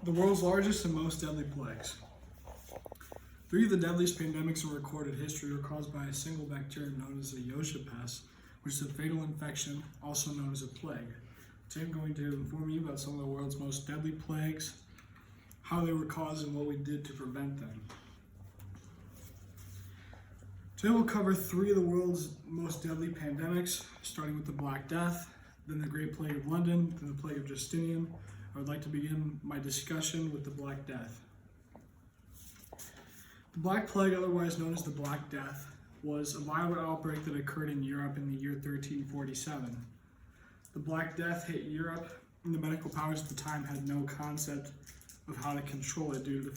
The world's largest and most deadly plagues. 3 of the deadliest pandemics in recorded history were caused by a single bacterium known as the Yosha pest, which is a fatal infection, also known as a plague. Today I'm going to inform you about some of the world's most deadly plagues, how they were caused, and what we did to prevent them. Today we'll cover 3 of the world's most deadly pandemics, starting with the Black Death, then the Great Plague of London, then the Plague of Justinian. I would like to begin my discussion with the Black Death. The Black Plague, otherwise known as the Black Death, was a viral outbreak that occurred in Europe in the year 1347. The Black Death hit Europe, and the medical powers at the time had no concept of how to control it due to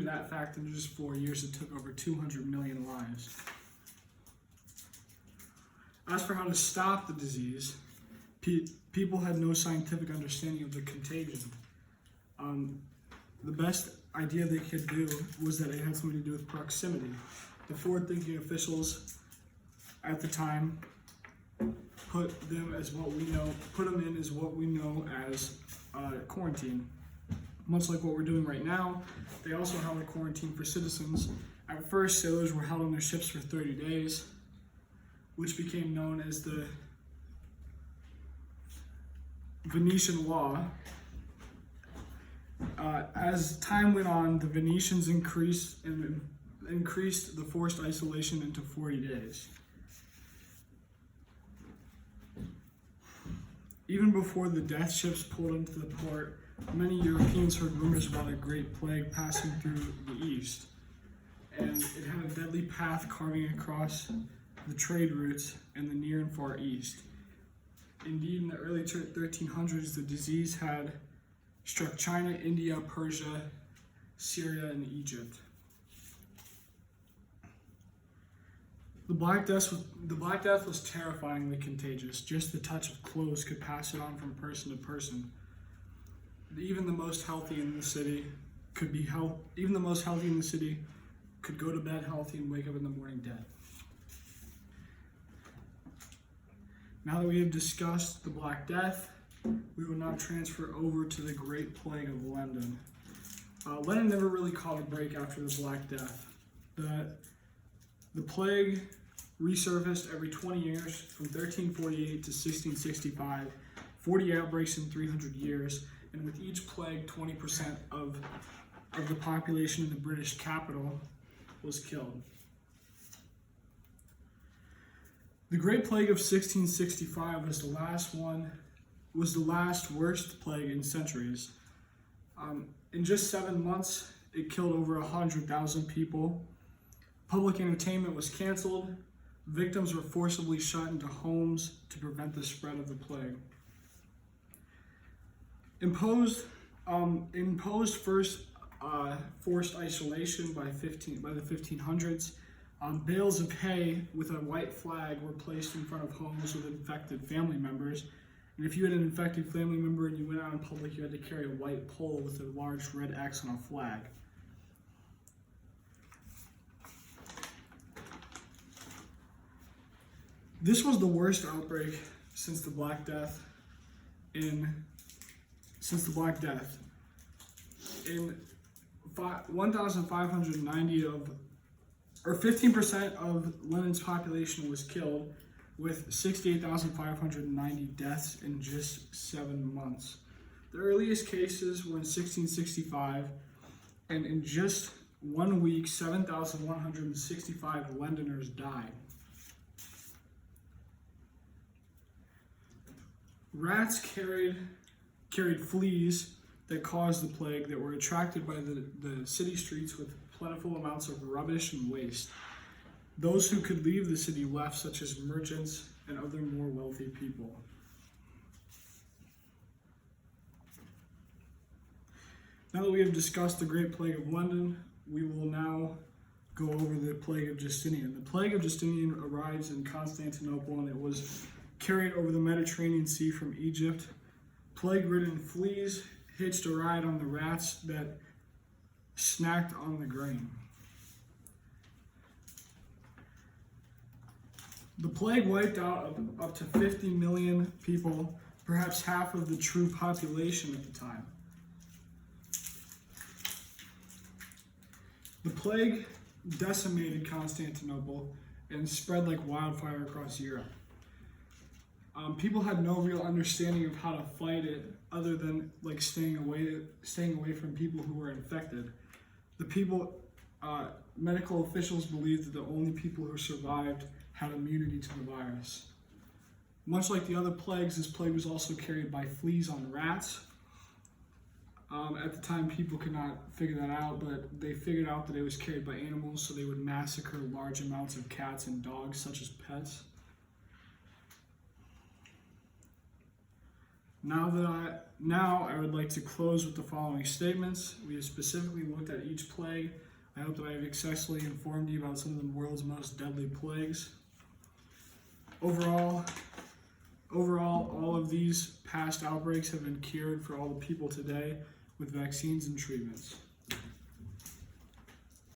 that fact, in just 4 years, it took over 200 million lives. As for how to stop the disease, people had no scientific understanding of the contagion. The best idea they could do was that it had something to do with proximity. The forward-thinking officials at the time put them in as what we know as quarantine. Much like what we're doing right now, they also held a quarantine for citizens. At first, sailors were held on their ships for 30 days, which became known as the Venetian Law. As time went on, the Venetians increased the forced isolation into 40 days. Even before the death ships pulled into the port, many Europeans heard rumors about a great plague passing through the east, and it had a deadly path carving across the trade routes in the near and far east. Indeed, in the early 1300s, the disease had struck China, India, Persia, Syria, and Egypt. The Black Death was terrifyingly contagious. Just the touch of clothes could pass it on from person to person. Even the most healthy in the city could go to bed healthy and wake up in the morning dead. Now that we have discussed the Black Death, we will now transfer over to the Great Plague of London. London never really caught a break after the Black Death. The plague resurfaced every 20 years from 1348 to 1665, 40 outbreaks in 300 years, and with each plague, 20% of the population in the British capital was killed. The Great Plague of 1665 was the last worst plague in centuries. In just 7 months, it killed over 100,000 people. Public entertainment was canceled. Victims were forcibly shut into homes to prevent the spread of the plague. Imposed first forced isolation by the 1500s. Bales of hay with a white flag were placed in front of homes with infected family members. And if you had an infected family member and you went out in public, you had to carry a white pole with a large red X on a flag. This was the worst outbreak since the Black Death. In 1,590 15% of London's population was killed, with 68,590 deaths in just 7 months. The earliest cases were in 1665, and in just 1 week, 7,165 Londoners died. Rats carried fleas that caused the plague that were attracted by the city streets with plentiful amounts of rubbish and waste. Those who could leave the city left, such as merchants and other more wealthy people. Now that we have discussed the Great Plague of London, we will now go over the Plague of Justinian. The Plague of Justinian arrives in Constantinople, and it was carried over the Mediterranean Sea from Egypt. Plague-ridden fleas hitched a ride on the rats that snacked on the grain. The plague wiped out up to 50 million people perhaps half of the true population at the time. The plague decimated Constantinople and spread like wildfire across Europe. People had no real understanding of how to fight it other than like staying away from people who were infected. Medical officials believed that the only people who survived had immunity to the virus. Much like the other plagues, this plague was also carried by fleas on rats. At the time, people could not figure that out, but they figured out that it was carried by animals, so they would massacre large amounts of cats and dogs, such as pets. Now I would like to close with the following statements. We have specifically looked at each plague. I hope that I have successfully informed you about some of the world's most deadly plagues. Overall, all of these past outbreaks have been cured for all the people today with vaccines and treatments.